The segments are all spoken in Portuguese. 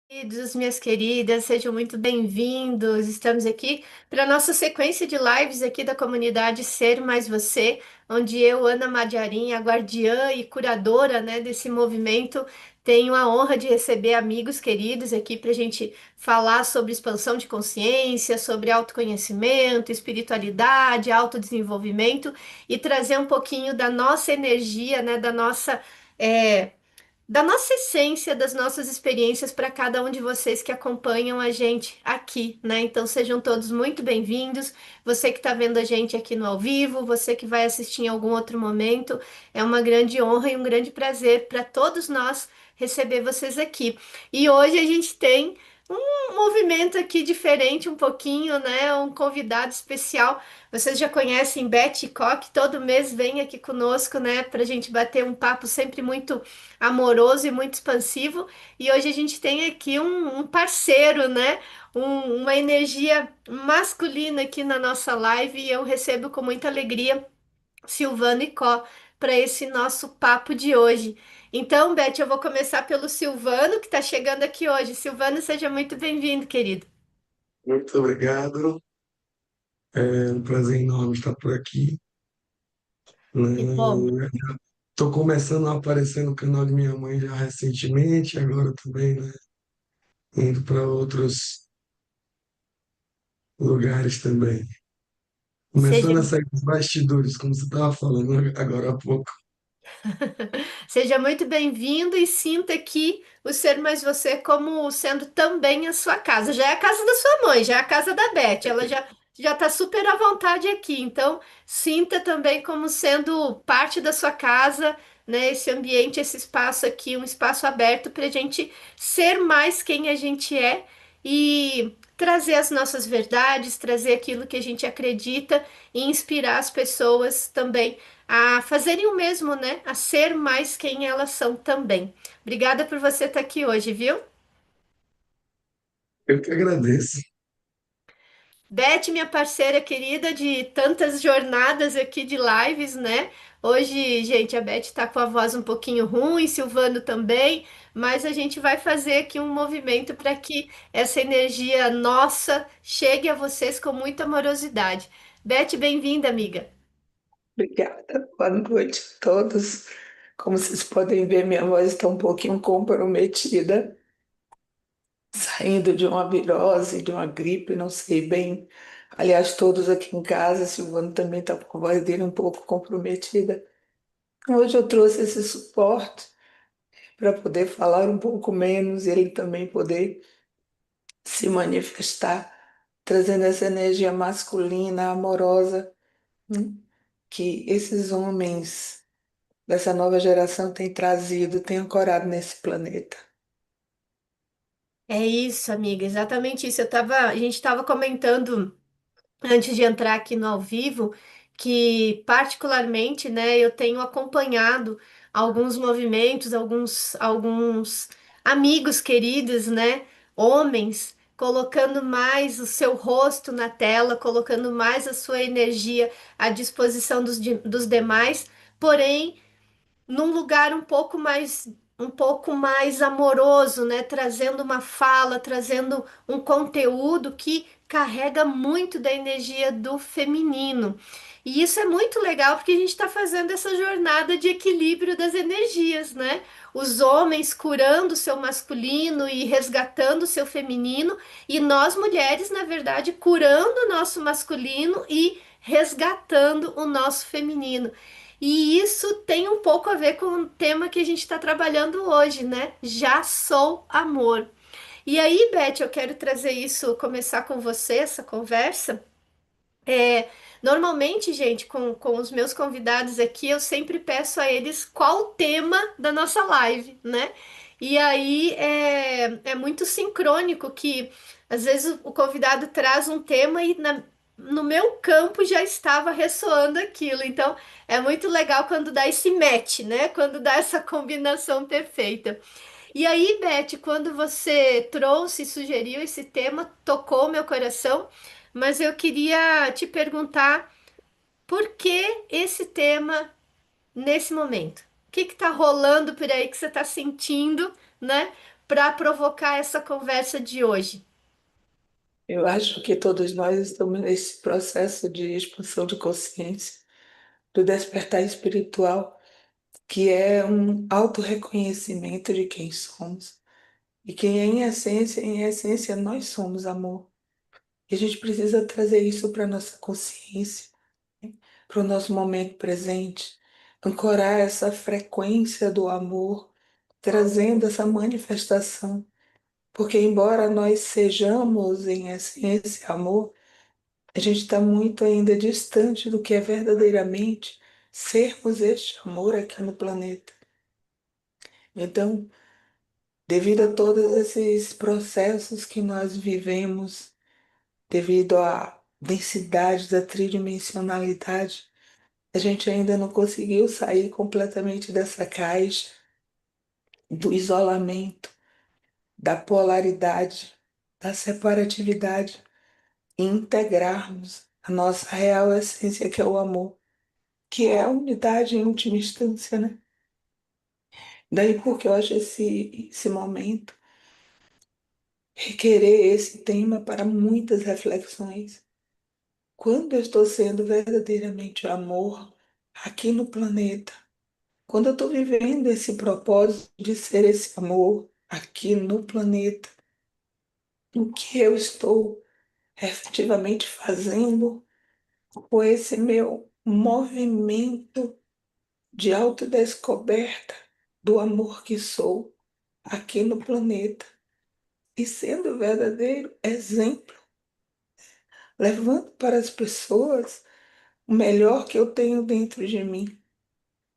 Queridos, minhas queridas, sejam muito bem-vindos. Estamos aqui para a nossa sequência de lives aqui da comunidade Ser Mais Você, onde eu, Ana Madiarim, a guardiã e curadora, né, desse movimento, tenho a honra de receber amigos queridos aqui para a gente falar sobre expansão de consciência, sobre autoconhecimento, espiritualidade, autodesenvolvimento e trazer um pouquinho da nossa energia, né, eh, da nossa essência, das nossas experiências para cada um de vocês que acompanham a gente aqui, né? Então sejam todos muito bem-vindos. Você que está vendo a gente aqui no ao vivo, você que vai assistir em algum outro momento, é uma grande honra e um grande prazer para todos nós receber vocês aqui. E hoje a gente tem um movimento aqui diferente um pouquinho, né? Um convidado especial. Vocês já conhecem Betty Koch, todo mês vem aqui conosco, né? Para a gente bater um papo sempre muito amoroso e muito expansivo. E hoje a gente tem aqui um parceiro, né? Uma energia masculina aqui na nossa live e eu recebo com muita alegria Silvano e Có para esse nosso papo de hoje. Então, Beth, eu vou começar pelo Silvano, que está chegando aqui hoje. Silvano, seja muito bem-vindo, querido. Muito obrigado. É um prazer enorme estar por aqui. Que bom. Estou começando a aparecer no canal de minha mãe já recentemente, agora também, né, indo para outros lugares também. Seja Começando a sair dos bastidores, como você estava falando agora há pouco. Seja muito bem-vindo e sinta aqui o Ser Mais Você como sendo também a sua casa. Já é a casa da sua mãe, já é a casa da Beth. Ela já está super à vontade aqui. Então, sinta também como sendo parte da sua casa, né? Esse ambiente, esse espaço aqui, um espaço aberto para a gente ser mais quem a gente é e trazer as nossas verdades, trazer aquilo que a gente acredita e inspirar as pessoas também a fazerem o mesmo, né? A ser mais quem elas são também. Obrigada por você estar aqui hoje, viu? Eu que agradeço. Beth, minha parceira querida de tantas jornadas aqui de lives, né? Hoje, gente, a Beth tá com a voz um pouquinho ruim, Silvano também, mas a gente vai fazer aqui um movimento para que essa energia nossa chegue a vocês com muita amorosidade. Beth, bem-vinda, amiga. Obrigada, boa noite a todos. Como vocês podem ver, minha voz está um pouquinho comprometida, saindo de uma virose, de uma gripe, não sei bem. Aliás, todos aqui em casa, Silvano também está com a voz dele um pouco comprometida. Hoje eu trouxe esse suporte para poder falar um pouco menos e ele também poder se manifestar, trazendo essa energia masculina, amorosa, hum, que esses homens dessa nova geração tem trazido, tem ancorado nesse planeta. É isso, amiga, exatamente isso. A gente estava comentando antes de entrar aqui no ao vivo, que particularmente, né, eu tenho acompanhado alguns movimentos, alguns amigos queridos, né, homens, colocando mais o seu rosto na tela, colocando mais a sua energia à disposição dos demais, porém num lugar um pouco mais amoroso, né? Trazendo uma fala, trazendo um conteúdo que carrega muito da energia do feminino. E isso é muito legal porque a gente está fazendo essa jornada de equilíbrio das energias, né? Os homens curando o seu masculino e resgatando o seu feminino, e nós mulheres, na verdade, curando o nosso masculino e resgatando o nosso feminino. E isso tem um pouco a ver com o tema que a gente está trabalhando hoje, né? Já sou amor. E aí, Beth, eu quero trazer isso, começar com você, essa conversa. É, normalmente, gente, com os meus convidados aqui, eu sempre peço a eles qual o tema da nossa live, né? E aí é muito sincrônico que às vezes o convidado traz um tema e no meu campo já estava ressoando aquilo. Então é muito legal quando dá esse match, né? Quando dá essa combinação perfeita. E aí, Beth, quando você trouxe e sugeriu esse tema, tocou meu coração, mas eu queria te perguntar por que esse tema nesse momento? O que está rolando por aí que você está sentindo, né? para provocar essa conversa de hoje? Eu acho que todos nós estamos nesse processo de expansão de consciência, do despertar espiritual, que é um autorreconhecimento de quem somos. E que em essência, nós somos amor. E a gente precisa trazer isso para a nossa consciência, para o nosso momento presente, ancorar essa frequência do amor, trazendo essa manifestação. Porque, embora nós sejamos, em essência, amor, a gente está muito ainda distante do que é verdadeiramente sermos este amor aqui no planeta. Então, devido a todos esses processos que nós vivemos, devido à densidade da tridimensionalidade, a gente ainda não conseguiu sair completamente dessa caixa, do isolamento, da polaridade, da separatividade, e integrarmos a nossa real essência, que é o amor, que é a unidade em última instância, né? Daí porque eu acho esse momento requerer esse tema para muitas reflexões. Quando eu estou sendo verdadeiramente amor aqui no planeta, quando eu estou vivendo esse propósito de ser esse amor aqui no planeta, o que eu estou efetivamente fazendo com esse meu movimento de autodescoberta do amor que sou aqui no planeta e sendo o verdadeiro exemplo, levando para as pessoas o melhor que eu tenho dentro de mim,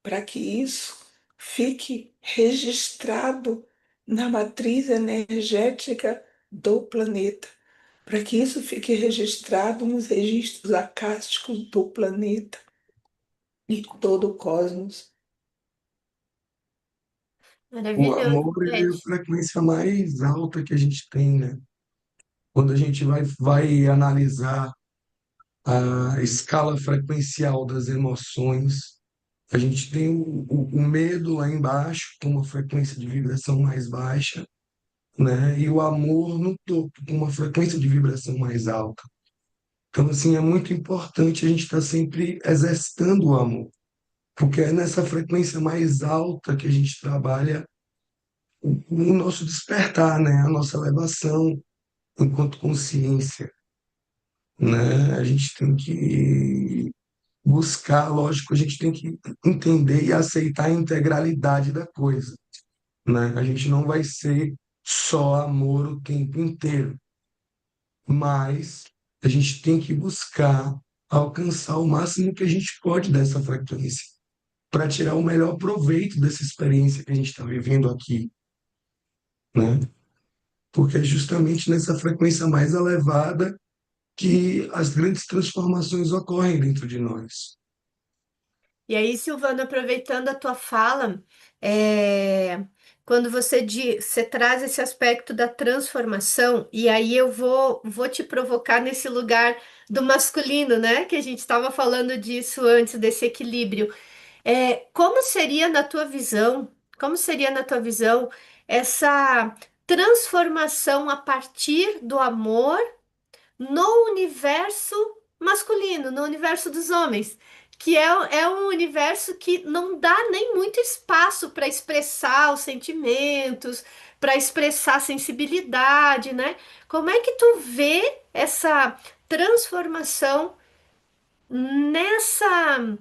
para que isso fique registrado na matriz energética do planeta, para que isso fique registrado nos registros acásticos do planeta e todo o cosmos. O Maravilhoso, amor é a Beth. frequência mais alta que a gente tem, né? Quando a gente vai analisar a escala frequencial das emoções, a gente tem o medo lá embaixo, com uma frequência de vibração mais baixa, né? E o amor no topo, com uma frequência de vibração mais alta. Então, assim, é muito importante a gente estar sempre exercitando o amor, porque é nessa frequência mais alta que a gente trabalha o nosso despertar, né? A nossa elevação enquanto consciência, né? A gente tem que buscar, lógico, a gente tem que entender e aceitar a integralidade da coisa, né? A gente não vai ser só amor o tempo inteiro, mas a gente tem que buscar alcançar o máximo que a gente pode dessa frequência, para tirar o melhor proveito dessa experiência que a gente está vivendo aqui, né? Porque é justamente nessa frequência mais elevada que as grandes transformações ocorrem dentro de nós. E aí, Silvana, aproveitando a tua fala, é, quando você traz esse aspecto da transformação, e aí vou te provocar nesse lugar do masculino, né? Que a gente estava falando disso antes, desse equilíbrio. Como seria na tua visão, como seria na tua visão essa transformação a partir do amor no universo masculino, no universo dos homens, que é um universo que não dá nem muito espaço para expressar os sentimentos, para expressar a sensibilidade, né? Como é que tu vê essa transformação nessa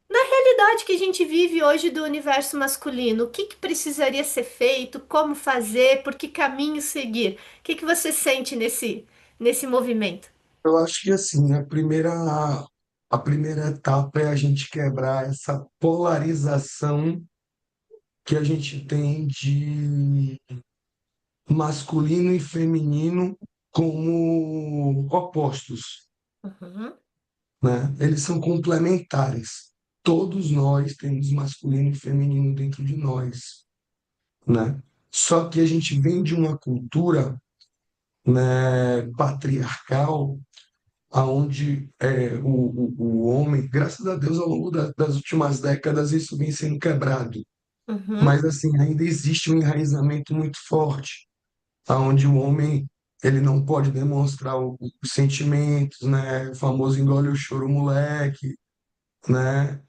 realidade que a gente vive hoje do universo masculino? O que que precisaria ser feito? Como fazer? Por que caminho seguir? O que que você sente nesse movimento? Eu acho que assim, a primeira etapa é a gente quebrar essa polarização que a gente tem de masculino e feminino como opostos, Uhum. né? Eles são complementares. Todos nós temos masculino e feminino dentro de nós, né? Só que a gente vem de uma cultura, né, patriarcal, aonde o homem, graças a Deus, ao longo das últimas décadas, isso vem sendo quebrado, Uhum, mas assim, ainda existe um enraizamento muito forte, aonde o homem ele não pode demonstrar os sentimentos, né? O famoso engole o choro, moleque, né?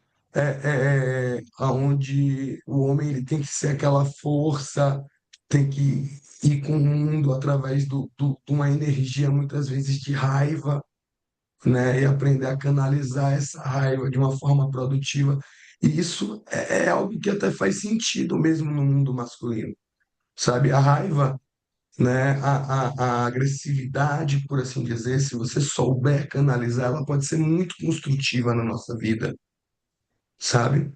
Aonde o homem ele tem que ser aquela força, tem que ir com o mundo através de uma energia muitas vezes de raiva, né? E aprender a canalizar essa raiva de uma forma produtiva. E isso é algo que até faz sentido mesmo no mundo masculino, sabe? A raiva, né? A agressividade, por assim dizer, se você souber canalizar, ela pode ser muito construtiva na nossa vida, sabe?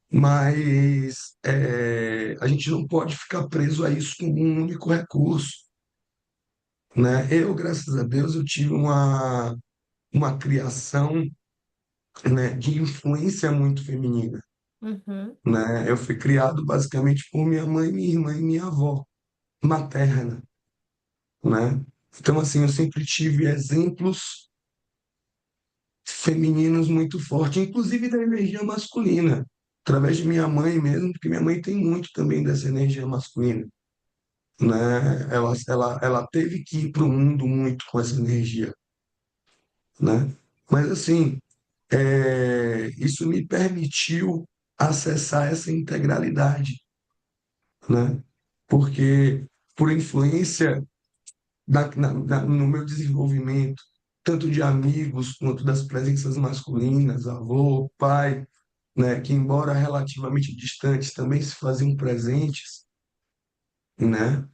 Mas a gente não pode ficar preso a isso como um único recurso, né? Eu, graças a Deus, eu tive uma criação, né, de influência muito feminina, uhum, né? Eu fui criado basicamente por minha mãe, minha irmã e minha avó materna, né? Então, assim, eu sempre tive exemplos femininos muito fortes, inclusive da energia masculina, através de minha mãe mesmo, porque minha mãe tem muito também dessa energia masculina, né? Ela teve que ir para o mundo muito com essa energia, né? Mas, assim, isso me permitiu acessar essa integralidade, né? Porque, por influência no meu desenvolvimento, tanto de amigos quanto das presenças masculinas, avô, pai, né, que embora relativamente distantes também se faziam presentes, né,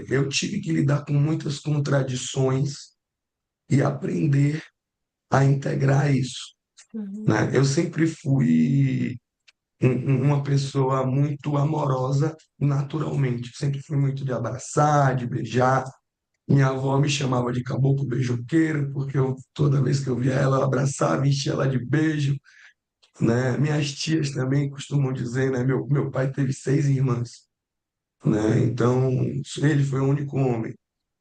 eu tive que lidar com muitas contradições e aprender a integrar isso, uhum, né? Eu sempre fui uma pessoa muito amorosa naturalmente, sempre fui muito de abraçar, de beijar. Minha avó me chamava de caboclo beijoqueiro, porque toda vez que eu via ela, eu abraçava, enchia ela de beijo, né? Minhas tias também costumam dizer, né? Meu pai teve 6 irmãs, né? Então, ele foi o único homem.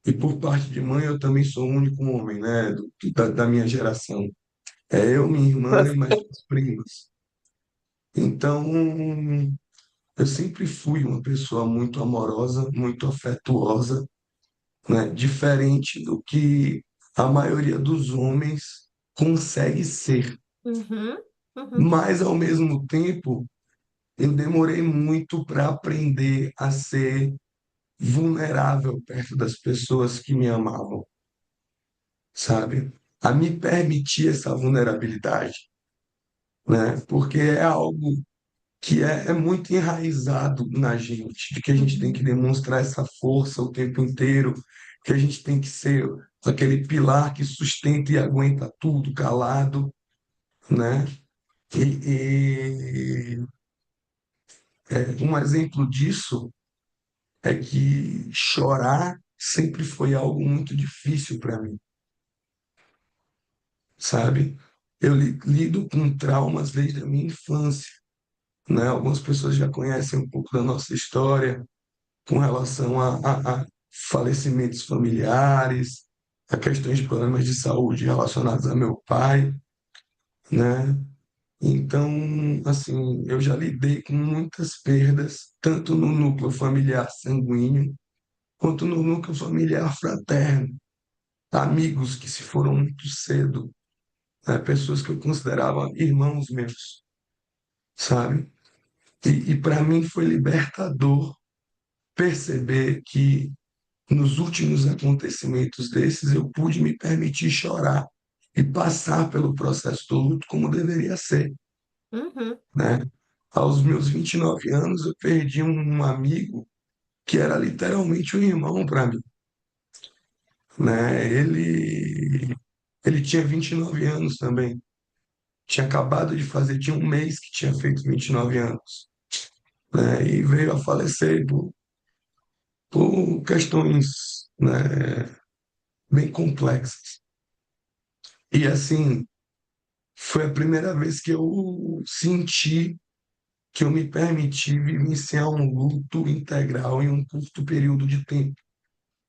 E por parte de mãe, eu também sou o único homem, né? Da minha geração. É eu, minha irmã e mais 2 primas. Então, eu sempre fui uma pessoa muito amorosa, muito afetuosa, né? Diferente do que a maioria dos homens consegue ser. uhum, uhum, Mas, ao mesmo tempo, eu demorei muito para aprender a ser vulnerável perto das pessoas que me amavam, sabe? A me permitir essa vulnerabilidade, né? Porque é algo que é muito enraizado na gente, de que a gente tem que uhum, demonstrar essa força o tempo inteiro, que a gente tem que ser aquele pilar que sustenta e aguenta tudo calado, né? E um exemplo disso é que chorar sempre foi algo muito difícil para mim, sabe? Eu lido com traumas desde a minha infância, né? Algumas pessoas já conhecem um pouco da nossa história com relação a falecimentos familiares, a questões de problemas de saúde relacionados a meu pai, né? Então, assim, eu já lidei com muitas perdas, tanto no núcleo familiar sanguíneo, quanto no núcleo familiar fraterno. Amigos que se foram muito cedo, né? Pessoas que eu considerava irmãos meus, sabe? E para mim foi libertador perceber que nos últimos acontecimentos desses eu pude me permitir chorar e passar pelo processo do luto como deveria ser, uhum, né? Aos meus 29 anos eu perdi um amigo que era literalmente um irmão para mim, né? Ele tinha 29 anos também. Tinha acabado de fazer, tinha um mês que tinha feito 29 anos, né? E veio a falecer por questões, né, bem complexas. E assim, foi a primeira vez que eu senti que eu me permiti vivenciar um luto integral em um curto período de tempo,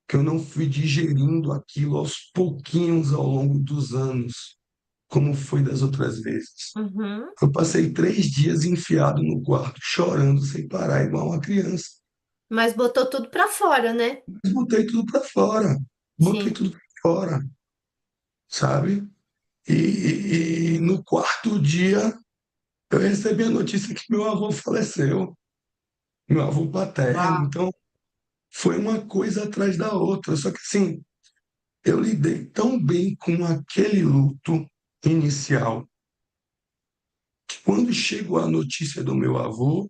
que eu não fui digerindo aquilo aos pouquinhos ao longo dos anos, como foi das outras vezes. Uhum. Eu passei 3 dias enfiado no quarto, chorando sem parar, igual uma criança. Mas botou tudo pra fora, né? Mas botei tudo para fora, botei Sim. tudo para fora, sabe? E no quarto dia eu recebi a notícia que meu avô faleceu, meu avô paterno. Uau. Então foi uma coisa atrás da outra. Só que assim, eu lidei tão bem com aquele luto inicial que quando chegou a notícia do meu avô,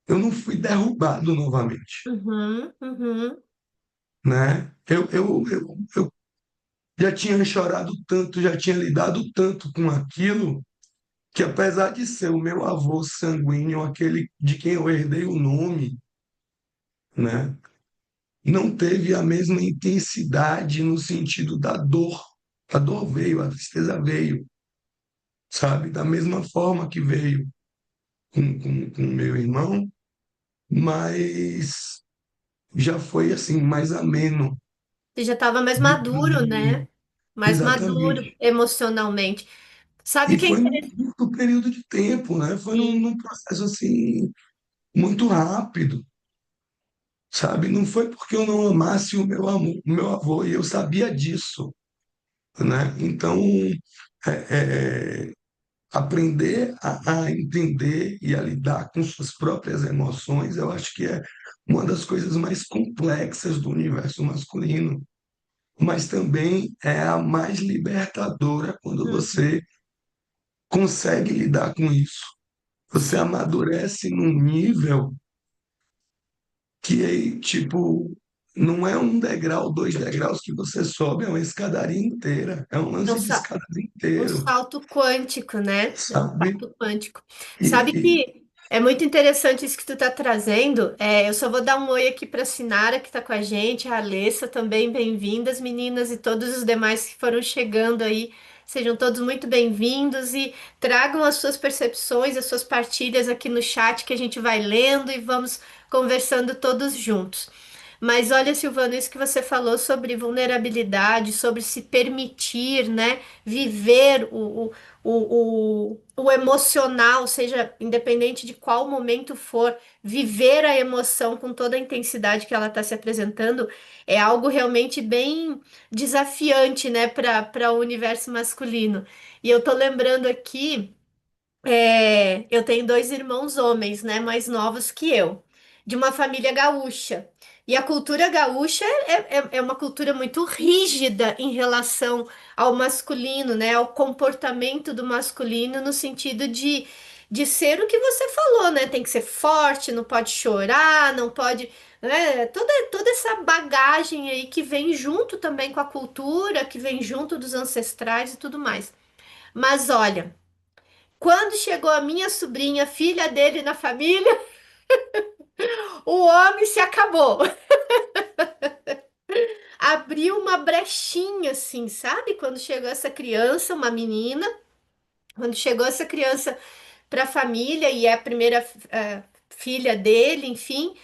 eu não fui derrubado novamente, Uhum, uhum. né? Eu já tinha chorado tanto, já tinha lidado tanto com aquilo, que apesar de ser o meu avô sanguíneo, aquele de quem eu herdei o nome, né? Não teve a mesma intensidade no sentido da dor. A dor veio, a tristeza veio, sabe? Da mesma forma que veio com meu irmão, mas já foi assim, mais ameno. Você já estava mais de- maduro, né? Mais maduro Exatamente. emocionalmente. Sabe E o que é foi num interessante? curto período de tempo, né? Foi num processo assim, muito rápido, sabe? Não foi porque eu não amasse o meu avô, e eu sabia disso, né? Então, aprender a entender e a lidar com suas próprias emoções, eu acho que é uma das coisas mais complexas do universo masculino, mas também é a mais libertadora quando Uhum. você consegue lidar com isso. Você Sim. amadurece num nível que é tipo, não é um degrau, 2 degraus que você sobe, é uma escadaria inteira, é um É um, lance de sa- escada um inteiro, salto quântico, né? É um sabe? salto quântico. E, Sabe e que é muito interessante isso que tu está trazendo. Eu só vou dar um oi aqui para a Sinara, que está com a gente, a Alessa também, bem-vindas, meninas, e todos os demais que foram chegando aí. Sejam todos muito bem-vindos e tragam as suas percepções, as suas partilhas aqui no chat que a gente vai lendo e vamos conversando todos juntos. Mas olha, Silvano, isso que você falou sobre vulnerabilidade, sobre se permitir, né, viver o emocional, seja independente de qual momento for, viver a emoção com toda a intensidade que ela está se apresentando, é algo realmente bem desafiante, né, para o universo masculino. E eu tô lembrando aqui. Eu tenho dois irmãos homens, né, mais novos que eu, de uma família gaúcha. E a cultura gaúcha é uma cultura muito rígida em relação ao masculino, né, ao comportamento do masculino, no sentido de ser o que você falou, né? Tem que ser forte, não pode chorar, não pode, né? Toda essa bagagem aí que vem junto também com a cultura, que vem junto dos ancestrais e tudo mais. Mas olha. Quando chegou a minha sobrinha, filha dele na família, o homem se acabou. Abriu uma brechinha assim, sabe? Quando chegou essa criança, uma menina, quando chegou essa criança para a família e é a primeira filha dele, enfim,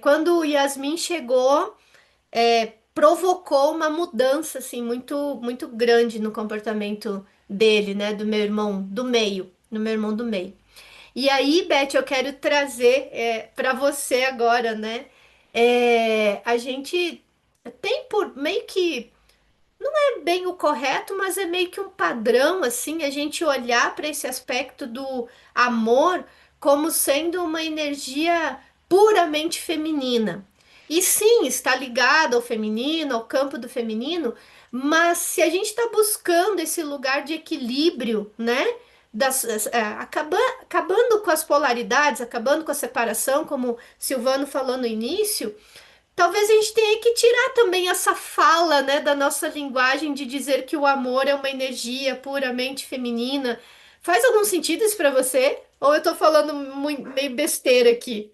quando o Yasmin chegou, provocou uma mudança assim muito grande no comportamento dele, né? Do meu irmão do meio, do meu irmão do meio. E aí, Beth, eu quero trazer para você agora, né? A gente tem por meio que é bem o correto, mas é meio que um padrão, assim, a gente olhar para esse aspecto do amor como sendo uma energia puramente feminina. E sim, está ligado ao feminino, ao campo do feminino, mas se a gente está buscando esse lugar de equilíbrio, né? Acabando com as polaridades, acabando com a separação, como Silvano falou no início. Talvez a gente tenha que tirar também essa fala, né, da nossa linguagem de dizer que o amor é uma energia puramente feminina. Faz algum sentido isso pra você? Ou eu tô falando meio besteira aqui?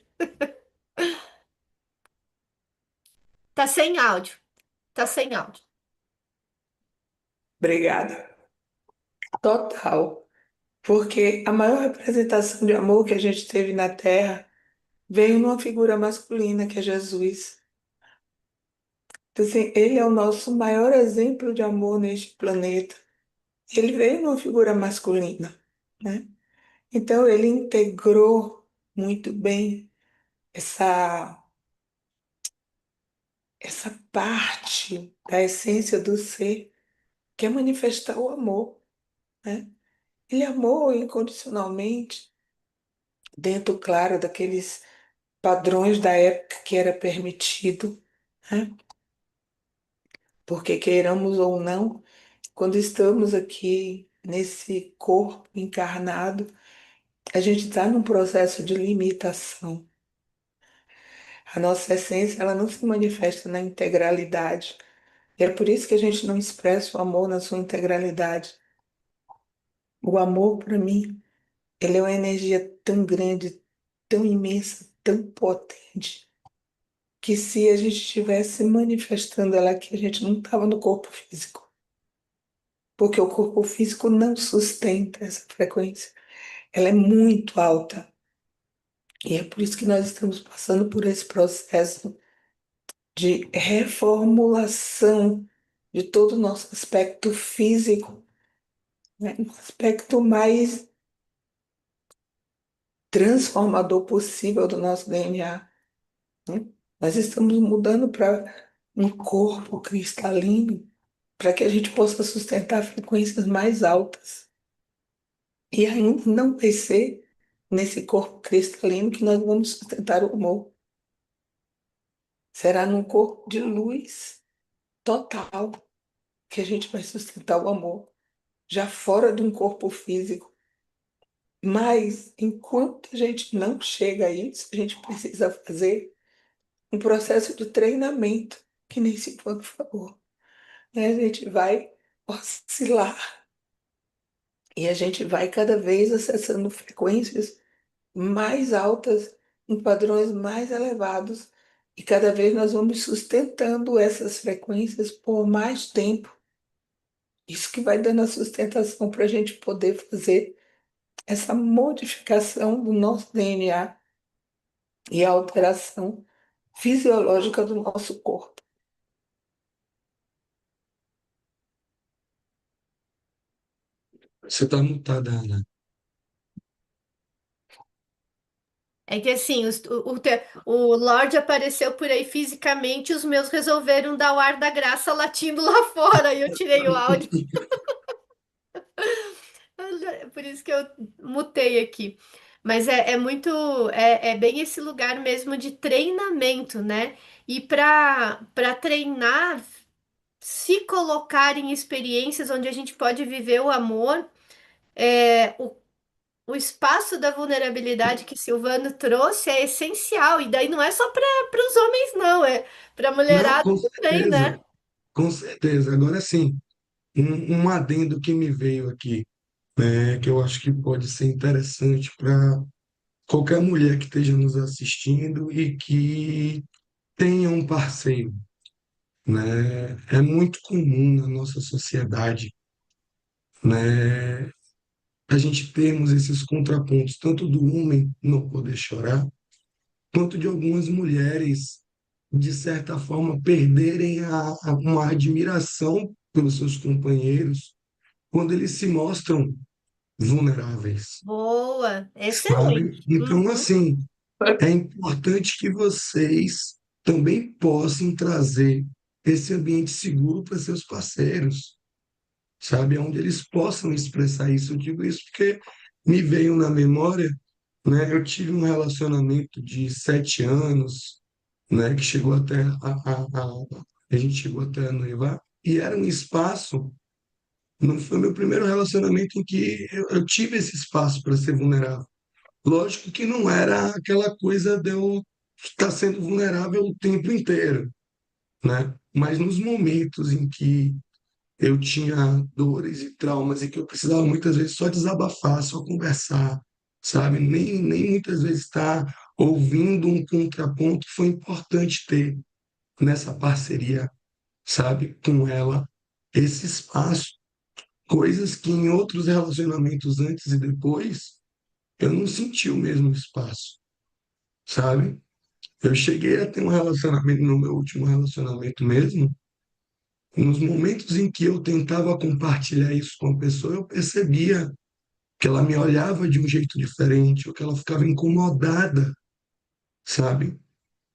Tá sem áudio. Tá sem áudio. Obrigada. Total. Porque a maior representação de amor que a gente teve na Terra veio numa figura masculina, que é Jesus. Então, assim, ele é o nosso maior exemplo de amor neste planeta. Ele veio numa figura masculina, né? Então ele integrou muito bem essa essa parte da essência do ser, que é manifestar o amor, né? Ele amou incondicionalmente, dentro, claro, daqueles padrões da época que era permitido, né? Porque queiramos ou não, quando estamos aqui nesse corpo encarnado, a gente está num processo de limitação. A nossa essência, ela não se manifesta na integralidade. E é por isso que a gente não expressa o amor na sua integralidade. O amor, para mim, ele é uma energia tão grande, tão imensa, tão potente, que se a gente estivesse manifestando ela aqui, a gente não estava no corpo físico. Porque o corpo físico não sustenta essa frequência. Ela é muito alta. E é por isso que nós estamos passando por esse processo de reformulação de todo o nosso aspecto físico, né? Um aspecto mais transformador possível do nosso DNA, né? Nós estamos mudando para um corpo cristalino para que a gente possa sustentar frequências mais altas. E ainda não vai ser nesse corpo cristalino que nós vamos sustentar o amor. Será num corpo de luz total que a gente vai sustentar o amor, já fora de um corpo físico. Mas, enquanto a gente não chega a isso, a gente precisa fazer um processo de treinamento, que nem se for falou, né? A gente vai oscilar e a gente vai cada vez acessando frequências mais altas, em padrões mais elevados, e cada vez nós vamos sustentando essas frequências por mais tempo. Isso que vai dando a sustentação para a gente poder fazer essa modificação do nosso DNA e a alteração fisiológica do nosso corpo. Você está mutada, Ana. É que assim, o Lorde apareceu por aí fisicamente, os meus resolveram dar o ar da graça latindo lá fora e eu tirei o áudio. Por isso que eu mutei aqui. Mas é muito, é bem esse lugar mesmo de treinamento, né? E para treinar, se colocar em experiências onde a gente pode viver o amor, o espaço da vulnerabilidade que Silvano trouxe é essencial. E daí não é só para os homens, não, é para a Não, mulherada com também, né? certeza, com certeza. Agora sim, um adendo que me veio aqui, né, que eu acho que pode ser interessante para qualquer mulher que esteja nos assistindo e que tenha um parceiro, né? É muito comum na nossa sociedade, né, a gente termos esses contrapontos, tanto do homem não poder chorar, quanto de algumas mulheres, de certa forma, perderem uma admiração pelos seus companheiros quando eles se mostram vulneráveis, Boa, sabe? excelente. Então, Uhum. assim, é importante que vocês também possam trazer esse ambiente seguro para seus parceiros, sabe? Onde eles possam expressar isso. Eu digo isso porque me veio na memória, né? Eu tive um relacionamento de 7 anos, né? Que chegou até a gente chegou até a noivar, e era um espaço. Não foi meu primeiro relacionamento em que eu tive esse espaço para ser vulnerável. Lógico que não era aquela coisa de eu estar sendo vulnerável o tempo inteiro, né? Mas nos momentos em que eu tinha dores e traumas e que eu precisava muitas vezes só desabafar, só conversar, sabe? Nem muitas vezes estar ouvindo um contraponto foi importante ter nessa parceria, sabe? Com ela, esse espaço. Coisas que em outros relacionamentos antes e depois eu não senti o mesmo espaço, sabe? Eu cheguei a ter um relacionamento, no meu último relacionamento mesmo, Nos momentos em que eu tentava compartilhar isso com a pessoa, eu percebia que ela me olhava de um jeito diferente, ou que ela ficava incomodada, sabe?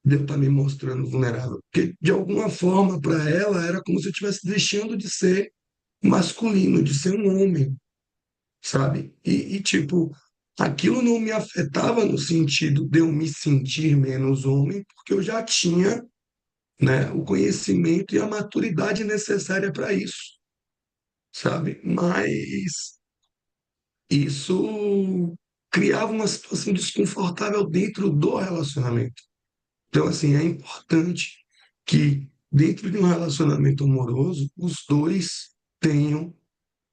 De eu estar me mostrando vulnerável. Porque, de alguma forma, para ela, era como se eu estivesse deixando de ser masculino, de ser um homem, sabe? Tipo, aquilo não me afetava no sentido de eu me sentir menos homem, porque eu já tinha, né, o conhecimento e a maturidade necessária para isso, sabe? Mas isso criava uma situação desconfortável dentro do relacionamento. Então, assim, é importante que dentro de um relacionamento amoroso, os dois tenham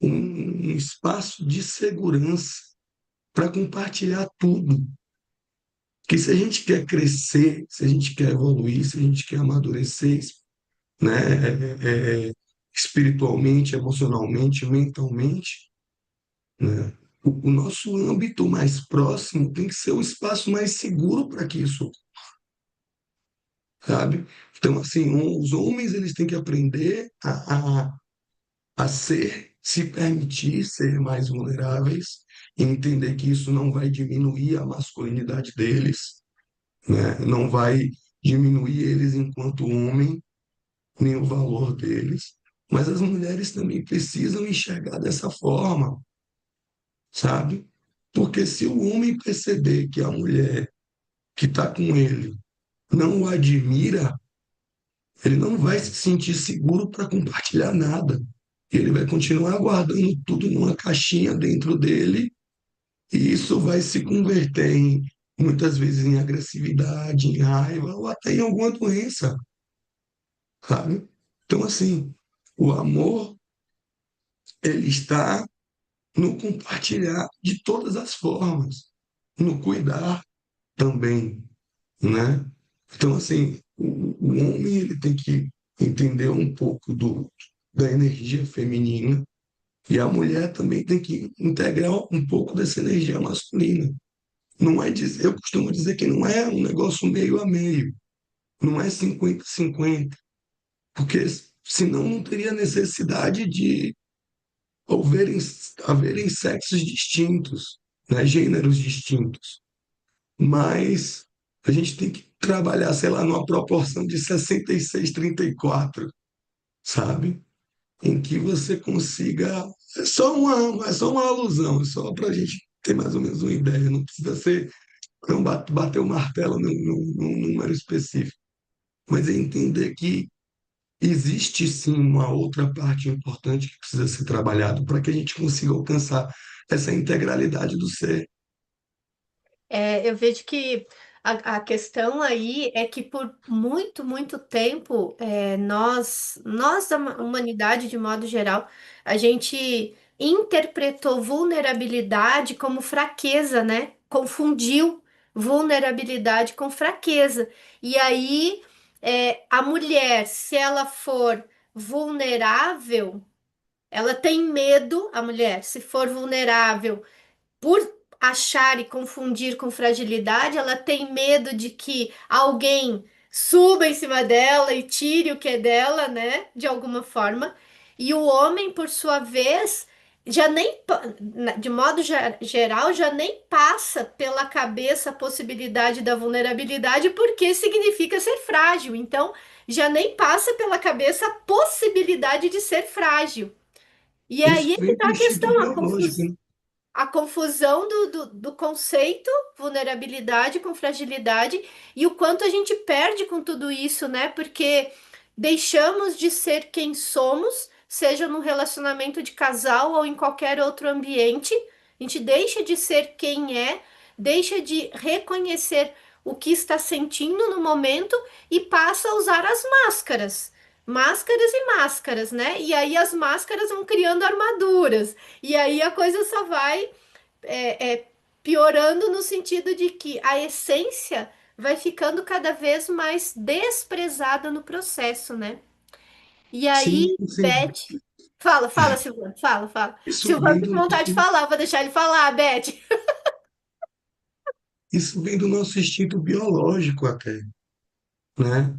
um espaço de segurança para compartilhar tudo. Que se a gente quer crescer, se a gente quer evoluir, se a gente quer amadurecer, né, espiritualmente, emocionalmente, mentalmente, né, o nosso âmbito mais próximo tem que ser o espaço mais seguro para que isso, sabe? Então, assim, os homens eles têm que aprender a ser, se permitir ser mais vulneráveis, e entender que isso não vai diminuir a masculinidade deles, né? Não vai diminuir eles enquanto homem, nem o valor deles. Mas as mulheres também precisam enxergar dessa forma, sabe? Porque se o homem perceber que a mulher que está com ele não o admira, ele não vai se sentir seguro para compartilhar nada. Ele vai continuar guardando tudo numa caixinha dentro dele, e isso vai se converter em, muitas vezes, em agressividade, em raiva ou até em alguma doença, sabe? Então, assim, o amor, ele está no compartilhar de todas as formas, no cuidar também, né? Então, assim, o homem ele tem que entender um pouco da energia feminina, e a mulher também tem que integrar um pouco dessa energia masculina. Não é dizer, eu costumo dizer que não é um negócio meio a meio, não é 50-50, porque senão não teria necessidade de haverem, haverem sexos distintos, né, gêneros distintos. Mas a gente tem que trabalhar, sei lá, numa proporção de 66-34, sabe? Em que você consiga. É só uma alusão, é só para a gente ter mais ou menos uma ideia. Não precisa ser não bater o martelo num número específico, mas é entender que existe sim uma outra parte importante que precisa ser trabalhado para que a gente consiga alcançar essa integralidade do ser. Eu vejo que a questão aí é que por muito, muito tempo, nós da humanidade de modo geral, a gente interpretou vulnerabilidade como fraqueza, né? Confundiu vulnerabilidade com fraqueza. E aí, a mulher, se ela for vulnerável, ela tem medo, a mulher, se for vulnerável por achar e confundir com fragilidade, ela tem medo de que alguém suba em cima dela e tire o que é dela, né? De alguma forma. E o homem, por sua vez, já nem, de modo geral, já nem passa pela cabeça a possibilidade da vulnerabilidade, porque significa ser frágil. Então, já nem passa pela cabeça a possibilidade de ser frágil. E Isso aí é que vem está do a instinto questão, biológico, né? a confusão do conceito vulnerabilidade com fragilidade e o quanto a gente perde com tudo isso, né? Porque deixamos de ser quem somos, seja no relacionamento de casal ou em qualquer outro ambiente. A gente deixa de ser quem é, deixa de reconhecer o que está sentindo no momento e passa a usar as máscaras. Máscaras e máscaras, né? E aí as máscaras vão criando armaduras. E aí a coisa só vai piorando no sentido de que a essência vai ficando cada vez mais desprezada no processo, né? E Sim, aí, sim. Beth, fala, Silvana, fala. Isso Silvana vem tá com do vontade de nosso, falar, vou deixar ele falar, Beth. isso vem do nosso instinto biológico até, né?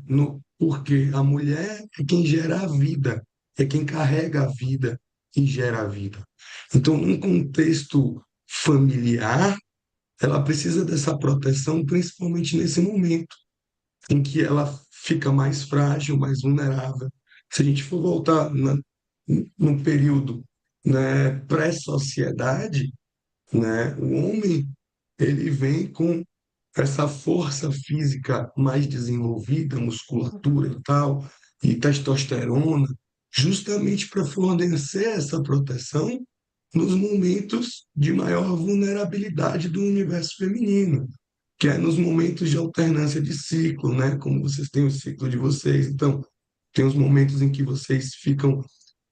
Porque a mulher é quem gera a vida. é quem carrega a vida e gera a vida. Então, num contexto familiar, ela precisa dessa proteção, principalmente nesse momento em que ela fica mais frágil, mais vulnerável. Se a gente for voltar no período, né, pré-sociedade, né, o homem ele vem com essa força física mais desenvolvida, musculatura e tal, e testosterona, justamente para fornecer essa proteção nos momentos de maior vulnerabilidade do universo feminino, que é nos momentos de alternância de ciclo, né? Como vocês têm o ciclo de vocês. Então, tem os momentos em que vocês ficam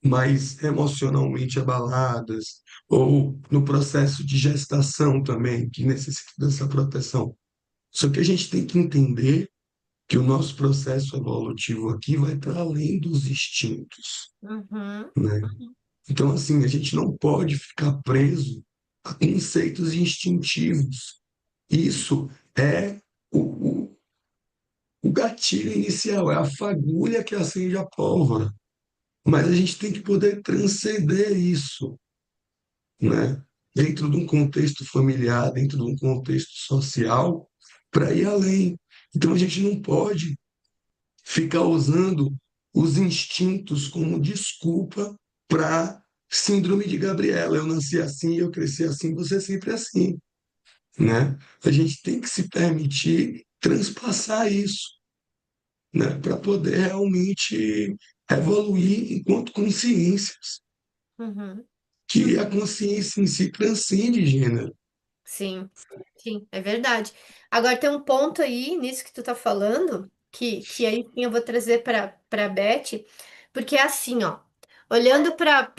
mais emocionalmente abaladas, ou no processo de gestação também, que necessita dessa proteção. Só que a gente tem que entender que o nosso processo evolutivo aqui vai para além dos instintos, Uhum, né? Então, assim, a gente não pode ficar preso a conceitos instintivos. Isso é o gatilho inicial, é a fagulha que acende a pólvora. Mas a gente tem que poder transcender isso, né? Dentro de um contexto familiar, dentro de um contexto social, para ir além. Então a gente não pode ficar usando os instintos como desculpa para síndrome de Gabriela. Eu nasci assim, eu cresci assim, você é sempre assim, né? A gente tem que se permitir transpassar isso, né? Para poder realmente evoluir enquanto consciências, uhum. que a consciência em si transcende gênero. Sim, sim, é verdade. Agora tem um ponto aí nisso que tu tá falando, que aí sim eu vou trazer para Beth, porque é assim, ó, olhando para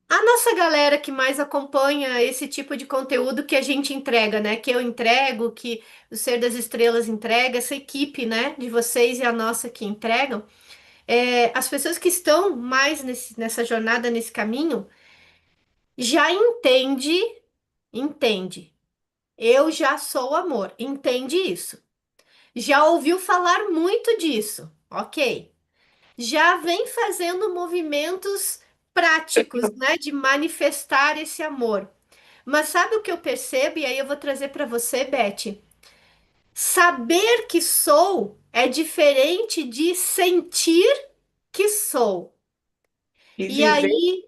a nossa galera que mais acompanha esse tipo de conteúdo que a gente entrega, né? Que eu entrego, que o Ser das Estrelas entrega, essa equipe, né, de vocês e a nossa que entregam, as pessoas que estão mais nessa jornada, nesse caminho, já entende. Eu já sou amor, entende isso. Já ouviu falar muito disso, ok. Já vem fazendo movimentos práticos, né, de manifestar esse amor. Mas sabe o que eu percebo? E aí eu vou trazer para você, Beth. Saber que sou é diferente de sentir que sou. E E viver, aí,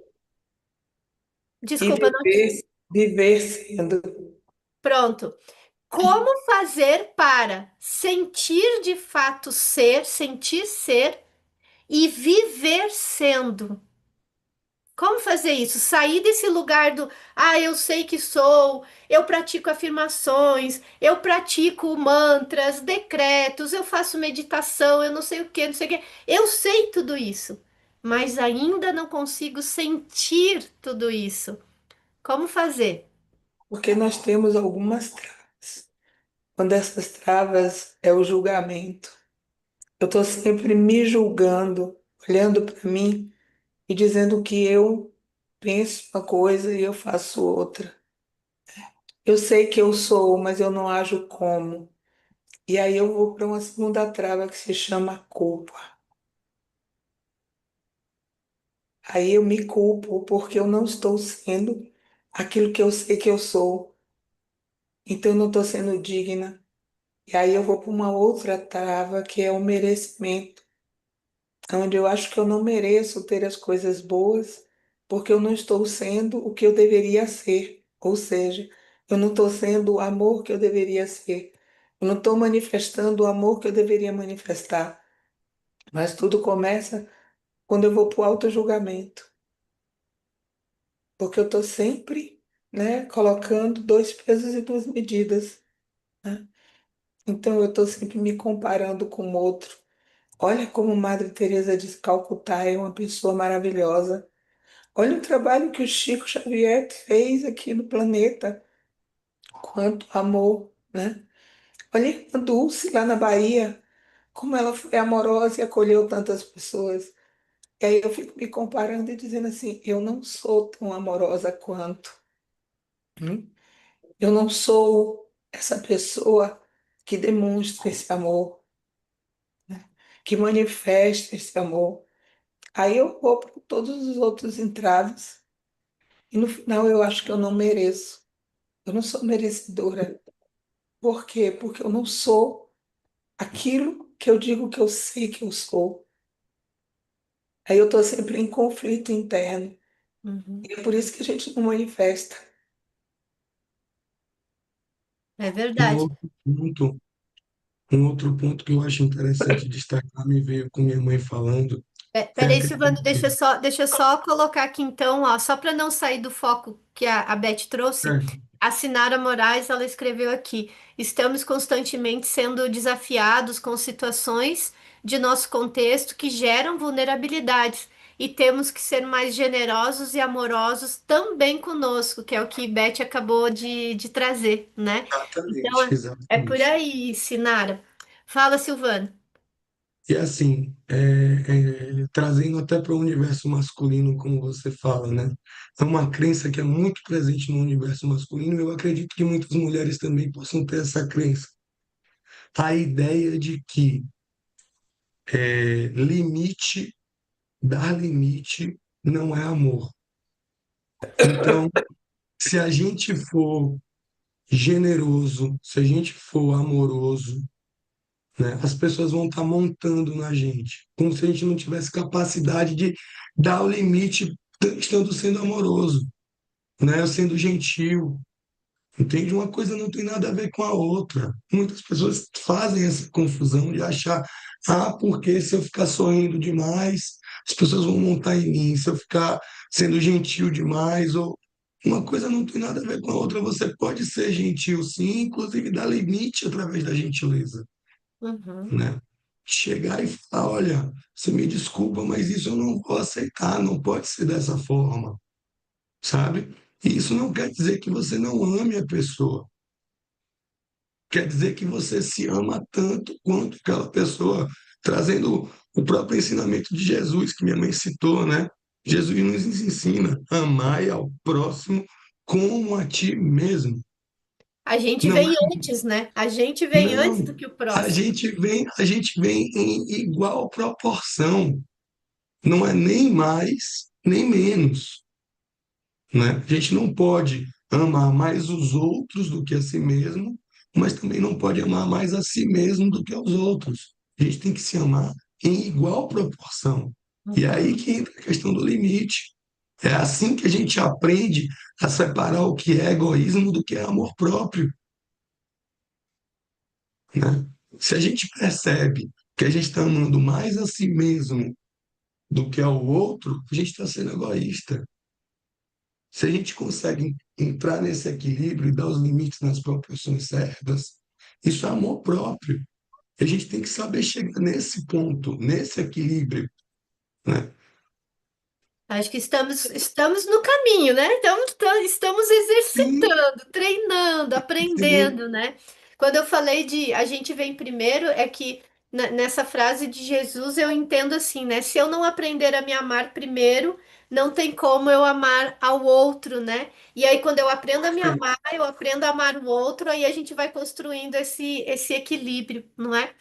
e desculpa, não te... viver, viver sendo. Pronto. Como fazer para sentir de fato ser, sentir ser e viver sendo? Como fazer isso? Sair desse lugar do, eu sei que sou, eu pratico afirmações, eu pratico mantras, decretos, eu faço meditação, eu não sei o que, não sei o que. Eu sei tudo isso, mas ainda não consigo sentir tudo isso. Como fazer? Porque nós temos algumas travas. Uma dessas travas é o julgamento. Eu estou sempre me julgando, olhando para mim e dizendo que eu penso uma coisa e eu faço outra. Eu sei que eu sou, mas eu não ajo como. E aí eu vou para uma segunda trava que se chama culpa. Aí eu me culpo porque eu não estou sendo aquilo que eu sei que eu sou. Então eu não estou sendo digna. E aí eu vou para uma outra trava que é o merecimento, onde eu acho que eu não mereço ter as coisas boas porque eu não estou sendo o que eu deveria ser. Ou seja, eu não estou sendo o amor que eu deveria ser. Eu não estou manifestando o amor que eu deveria manifestar. Mas tudo começa quando eu vou para o auto-julgamento, porque eu estou sempre, né, colocando dois pesos e duas medidas, né? Então eu estou sempre me comparando com o outro. Olha como Madre Teresa de Calcutá é uma pessoa maravilhosa. Olha o trabalho que o Chico Xavier fez aqui no planeta, quanto amor, né? Olha a Dulce lá na Bahia, como ela foi amorosa e acolheu tantas pessoas. E aí eu fico me comparando e dizendo assim, eu não sou tão amorosa quanto. Hum? Eu não sou essa pessoa que demonstra esse amor, que manifesta esse amor. Aí eu vou por todos os outros entraves e no final eu acho que eu não mereço. Eu não sou merecedora. Por quê? Porque eu não sou aquilo que eu digo que eu sei que eu sou. Aí eu estou sempre em conflito interno. Uhum. E é por isso que a gente não manifesta. É Um verdade. outro ponto, um outro ponto que eu acho interessante destacar, me veio com minha mãe falando, é a Peraí, questão Silvano, deixa eu só colocar aqui então, ó, só para não sair do foco que a Beth trouxe, é, a Sinara Moraes, ela escreveu aqui: estamos constantemente sendo desafiados com situações de nosso contexto que geram vulnerabilidades e temos que ser mais generosos e amorosos também conosco, que é o que Beth acabou de trazer, né? Então, exatamente, é por exatamente. aí, Sinara. Fala, Silvano. E assim, trazendo até para o universo masculino, como você fala, né? É uma crença que é muito presente no universo masculino, e eu acredito que muitas mulheres também possam ter essa crença. A ideia de que limite, dar limite, não é amor. Então, se a gente for generoso, se a gente for amoroso, né, as pessoas vão estar montando na gente, como se a gente não tivesse capacidade de dar o limite estando sendo amoroso, né, sendo gentil. Entende? Uma coisa não tem nada a ver com a outra. Muitas pessoas fazem essa confusão de achar, porque se eu ficar sorrindo demais, as pessoas vão montar em mim, se eu ficar sendo gentil demais, ou uma coisa não tem nada a ver com a outra. Você pode ser gentil, sim, inclusive dar limite através da gentileza, Uhum, né? Chegar e falar, olha, você me desculpa, mas isso eu não vou aceitar, não pode ser dessa forma, sabe? E isso não quer dizer que você não ame a pessoa. Quer dizer que você se ama tanto quanto aquela pessoa, trazendo o próprio ensinamento de Jesus, que minha mãe citou, né? Jesus nos ensina, amai ao próximo como a ti mesmo. a gente Não, vem antes, né? A gente vem antes do não, que o próximo. a gente vem em igual proporção, não é nem mais, nem menos, né? A gente não pode amar mais os outros do que a si mesmo, mas também não pode amar mais a si mesmo do que aos outros. A gente tem que se amar em igual proporção. E é aí Uhum, que entra a questão do limite. É assim que a gente aprende a separar o que é egoísmo do que é amor próprio, né? Se a gente percebe que a gente está amando mais a si mesmo do que ao outro, a gente está sendo egoísta. Se a gente consegue entrar nesse equilíbrio e dar os limites nas proporções certas, isso é amor próprio. A gente tem que saber chegar nesse ponto, nesse equilíbrio, né? acho que estamos no caminho, né? Então, estamos Sim, exercitando, treinando, sim, aprendendo, né? Quando eu falei de a gente vem primeiro, é que nessa frase de Jesus eu entendo assim, né? Se eu não aprender a me amar primeiro, não tem como eu amar ao outro, né? E aí, quando eu aprendo a me perfeito. amar, eu aprendo a amar o outro, aí a gente vai construindo esse equilíbrio, não é?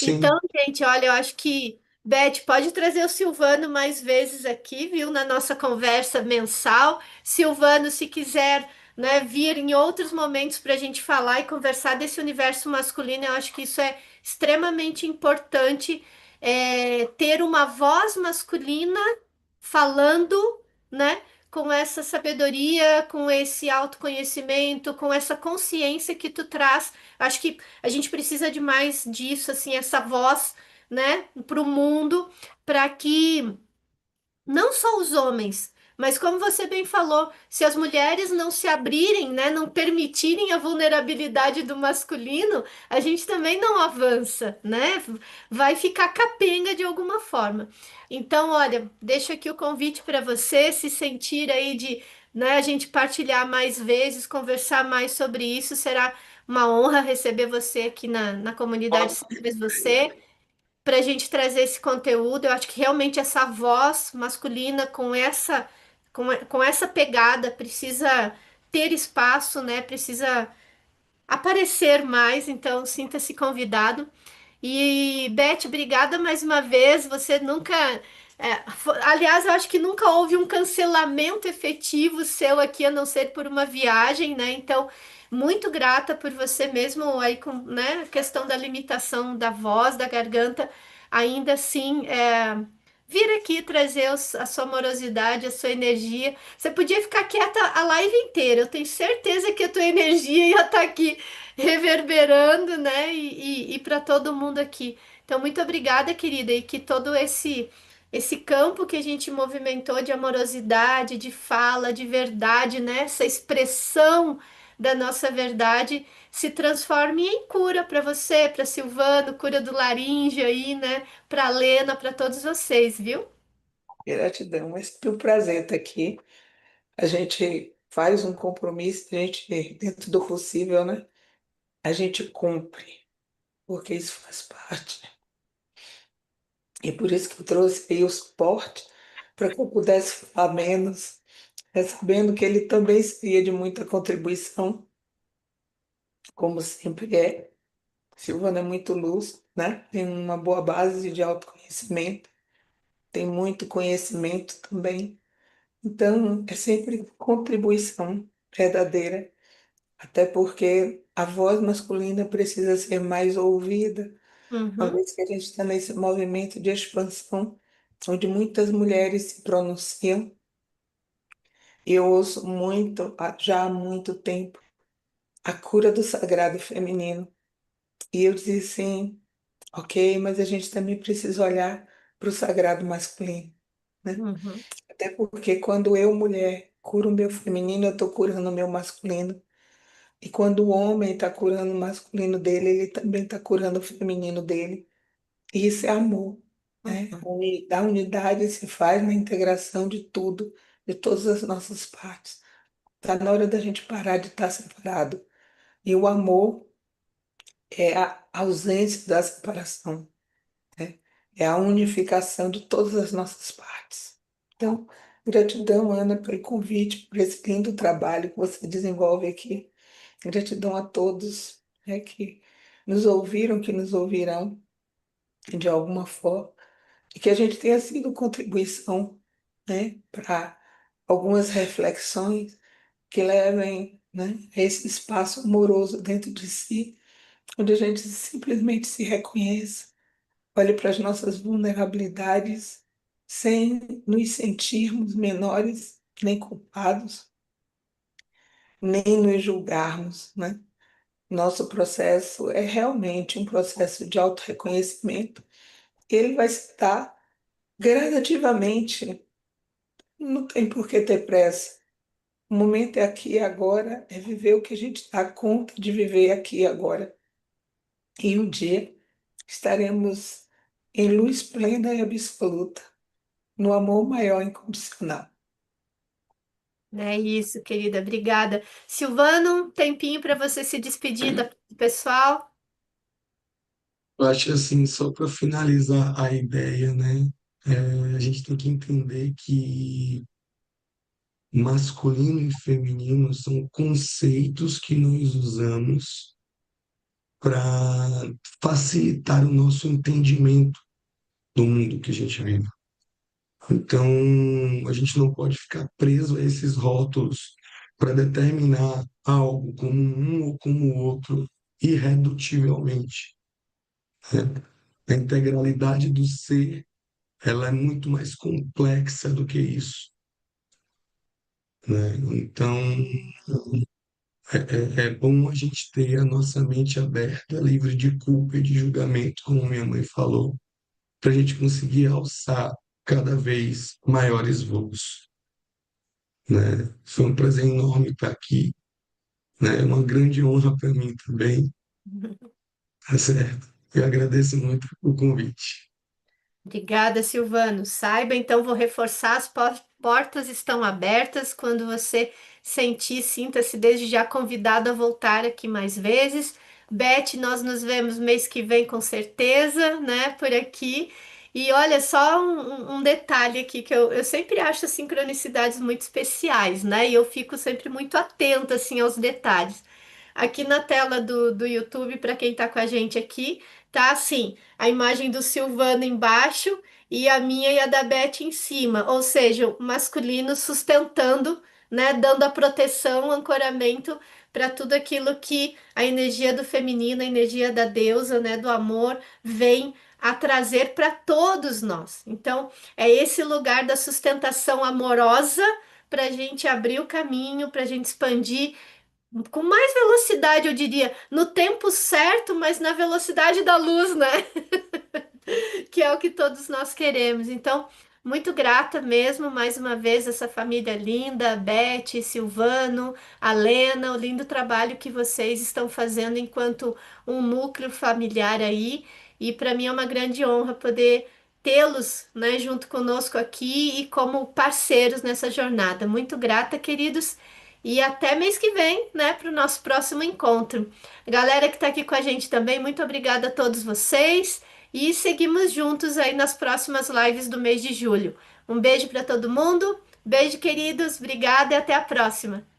Então, Sim, gente, olha, eu acho que Beth pode trazer o Silvano mais vezes aqui, viu, na nossa conversa mensal. Silvano, se quiser, né, vir em outros momentos para a gente falar e conversar desse universo masculino, eu acho que isso é extremamente importante, ter uma voz masculina falando, né, com essa sabedoria, com esse autoconhecimento, com essa consciência que tu traz. Acho que a gente precisa de mais disso, assim, essa voz, né, para o mundo, para que não só os homens, mas como você bem falou, se as mulheres não se abrirem, né, não permitirem a vulnerabilidade do masculino, a gente também não avança, né? Vai ficar capenga de alguma forma. Então, olha, deixo aqui o convite para você se sentir aí de, né, a gente partilhar mais vezes, conversar mais sobre isso. Será uma honra receber você aqui na comunidade Simples Você para a gente trazer esse conteúdo. Eu acho que realmente essa voz masculina com essa pegada precisa ter espaço, né? Precisa aparecer mais. Então, sinta-se convidado. E Beth, obrigada mais uma vez. Você nunca Aliás, eu acho que nunca houve um cancelamento efetivo seu aqui, a não ser por uma viagem, né? Então, muito grata por você mesmo aí com, né, a questão da limitação da voz, da garganta, ainda assim, vir aqui trazer a sua amorosidade, a sua energia. Você podia ficar quieta a live inteira, eu tenho certeza que a tua energia ia estar aqui reverberando, né? E para todo mundo aqui. Então, muito obrigada, querida, e que todo esse campo que a gente movimentou de amorosidade, de fala, de verdade, né? Essa expressão da nossa verdade se transforme em cura para você, para Silvano, cura do laringe aí, né? Para Lena, para todos vocês, viu? Gratidão, é sempre um prazer estar aqui. A gente faz um compromisso, a gente, dentro do possível, né? A gente cumpre, porque isso faz parte. E por isso que eu trouxe aí o suporte, para que eu pudesse falar menos, sabendo que ele também seria de muita contribuição, como sempre é. Silvana é muito luz, né? Tem uma boa base de autoconhecimento, tem muito conhecimento também. Então, é sempre contribuição verdadeira, até porque a voz masculina precisa ser mais ouvida, uma Uhum, vez que a gente está nesse movimento de expansão, onde muitas mulheres se pronunciam. Eu ouço muito, já há muito tempo, a cura do sagrado feminino. E eu dizia assim, ok, mas a gente também precisa olhar para o sagrado masculino, né? uhum, Até porque quando eu, mulher, curo o meu feminino, eu estou curando o meu masculino. E quando o homem está curando o masculino dele, ele também está curando o feminino dele. E isso é amor, né? uhum, A unidade se faz na integração de tudo, de todas as nossas partes. Está na hora da gente parar de estar separado. E o amor é a ausência da separação, né? É a unificação de todas as nossas partes. Então, gratidão, Ana, pelo convite, por esse lindo trabalho que você desenvolve aqui. Gratidão a todos, né, que nos ouviram, que nos ouvirão de alguma forma, e que a gente tenha sido contribuição, né, para algumas reflexões que levem, né, a esse espaço amoroso dentro de si, onde a gente simplesmente se reconheça, olhe para as nossas vulnerabilidades, sem nos sentirmos menores nem culpados, nem nos julgarmos, né? Nosso processo é realmente um processo de autorreconhecimento. Ele vai se dar gradativamente, não tem por que ter pressa. O momento é aqui e agora, é viver o que a gente dá conta de viver aqui e agora. E um dia estaremos em luz plena e absoluta, no amor maior incondicional. É isso, querida, obrigada. Silvano, um tempinho para você se despedir do pessoal. Eu acho assim, só para finalizar a ideia, né? A gente tem que entender que masculino e feminino são conceitos que nós usamos para facilitar o nosso entendimento do mundo que a gente vive. Então, a gente não pode ficar preso a esses rótulos para determinar algo como um ou como outro irredutivelmente, né? A integralidade do ser, ela é muito mais complexa do que isso, né? Então, é bom a gente ter a nossa mente aberta, livre de culpa e de julgamento, como minha mãe falou, para a gente conseguir alçar cada vez maiores voos, né? Foi um prazer enorme estar aqui, né? É uma grande honra para mim também, tá certo? Eu agradeço muito o convite. Obrigada, Silvano. Saiba, então, vou reforçar: as portas estão abertas. Quando você sentir, sinta-se desde já convidado a voltar aqui mais vezes. Beth, nós nos vemos mês que vem com certeza, né, por aqui. E olha, só um detalhe aqui que eu sempre acho as sincronicidades muito especiais, né? E eu fico sempre muito atenta, assim, aos detalhes. Aqui na tela do YouTube, para quem está com a gente aqui, tá assim, a imagem do Silvano embaixo e a minha e a da Beth em cima, ou seja, o masculino sustentando, né, dando a proteção, o ancoramento para tudo aquilo que a energia do feminino, a energia da deusa, né, do amor, vem a trazer para todos nós. Então, é esse lugar da sustentação amorosa para a gente abrir o caminho, para a gente expandir com mais velocidade, eu diria, no tempo certo, mas na velocidade da luz, né? Que é o que todos nós queremos. Então, muito grata mesmo, mais uma vez, essa família linda, Beth, Silvano, a Lena, o lindo trabalho que vocês estão fazendo enquanto um núcleo familiar aí. E para mim é uma grande honra poder tê-los, né, junto conosco aqui e como parceiros nessa jornada. Muito grata, queridos. E até mês que vem, né, para o nosso próximo encontro. Galera que está aqui com a gente também, muito obrigada a todos vocês. E seguimos juntos aí nas próximas lives do mês de julho. Um beijo para todo mundo. Beijo, queridos. Obrigada e até a próxima.